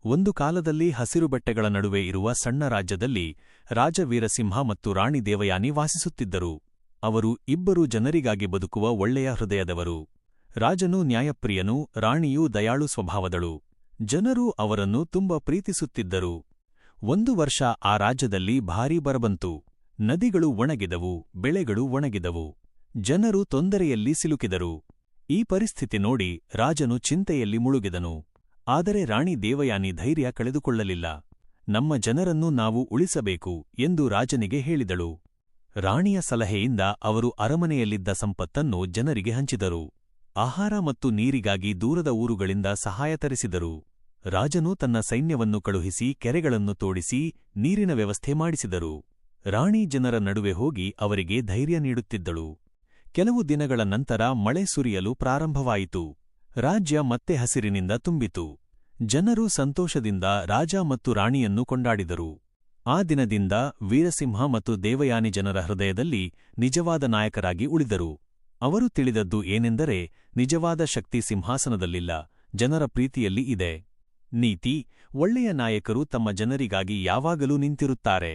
ಒಂದು ಕಾಲದಲ್ಲಿ ಹಸಿರು ಬೆಟ್ಟಗಳ ನಡುವೆ ಇರುವ ಸಣ್ಣ ರಾಜ್ಯದಲ್ಲಿ ರಾಜ ವೀರಸಿಂಹ ಮತ್ತು ರಾಣಿ ದೇವಯಾನಿ ವಾಸಿಸುತ್ತಿದ್ದರು. ಅವರು ಇಬ್ಬರೂ ಜನರಿಗಾಗಿ ಬದುಕುವ ಒಳ್ಳೆಯ ಹೃದಯದವರು. ರಾಜನು ನ್ಯಾಯಪ್ರಿಯನು, ರಾಣಿಯೂ ದಯಾಳು ಸ್ವಭಾವದಳು. ಜನರು ಅವರನ್ನು ತುಂಬ ಪ್ರೀತಿಸುತ್ತಿದ್ದರು. ಒಂದು ವರ್ಷ ಆ ರಾಜ್ಯದಲ್ಲಿ ಭಾರೀ ಬರಬಂತು. ನದಿಗಳು ಒಣಗಿದವು, ಬೆಳೆಗಳು ಒಣಗಿದವು. ಜನರು ತೊಂದರೆಯಲ್ಲಿ ಸಿಲುಕಿದರು. ಈ ಪರಿಸ್ಥಿತಿ ನೋಡಿ ರಾಜನು ಚಿಂತೆಯಲ್ಲಿ ಮುಳುಗಿದನು. ಆದರೆ ರಾಣಿ ದೇವಯಾನಿ ಧೈರ್ಯ ಕಳೆದುಕೊಳ್ಳಲಿಲ್ಲ. ನಮ್ಮ ಜನರನ್ನು ನಾವು ಉಳಿಸಬೇಕು ಎಂದು ರಾಜನಿಗೆ ಹೇಳಿದಳು. ರಾಣಿಯ ಸಲಹೆಯಿಂದ ಅವರು ಅರಮನೆಯಲ್ಲಿದ್ದ ಸಂಪತ್ತನ್ನು ಜನರಿಗೆ ಹಂಚಿದರು. ಆಹಾರ ಮತ್ತು ನೀರಿಗಾಗಿ ದೂರದ ಊರುಗಳಿಂದ ಸಹಾಯ ತರಿಸಿದರು. ರಾಜನು ತನ್ನ ಸೈನ್ಯವನ್ನು ಕಳುಹಿಸಿ ಕೆರೆಗಳನ್ನು ತೋಡಿಸಿ ನೀರಿನ ವ್ಯವಸ್ಥೆ ಮಾಡಿಸಿದರು. ರಾಣಿ ಜನರ ನಡುವೆ ಹೋಗಿ ಅವರಿಗೆ ಧೈರ್ಯ ನೀಡುತ್ತಿದ್ದಳು. ಕೆಲವು ದಿನಗಳ ನಂತರ ಮಳೆ ಸುರಿಯಲು ಪ್ರಾರಂಭವಾಯಿತು. ರಾಜ್ಯ ಮತ್ತೆ ಹಸಿರಿನಿಂದ ತುಂಬಿತು. ಜನರು ಸಂತೋಷದಿಂದ ರಾಜ ಮತ್ತು ರಾಣಿಯನ್ನು ಕೊಂಡಾಡಿದರು. ಆ ದಿನದಿಂದ ವೀರಸಿಂಹ ಮತ್ತು ದೇವಯಾನಿ ಜನರ ಹೃದಯದಲ್ಲಿ ನಿಜವಾದ ನಾಯಕರಾಗಿ ಉಳಿದರು. ಅವರು ತಿಳಿದದ್ದು ಏನೆಂದರೆ, ನಿಜವಾದ ಶಕ್ತಿ ಸಿಂಹಾಸನದಲ್ಲಿಲ್ಲ, ಜನರ ಪ್ರೀತಿಯಲ್ಲಿ ಇದೆ. ನೀತಿ: ಒಳ್ಳೆಯ ನಾಯಕರು ತಮ್ಮ ಜನರಿಗಾಗಿ ಯಾವಾಗಲೂ ನಿಂತಿರುತ್ತಾರೆ.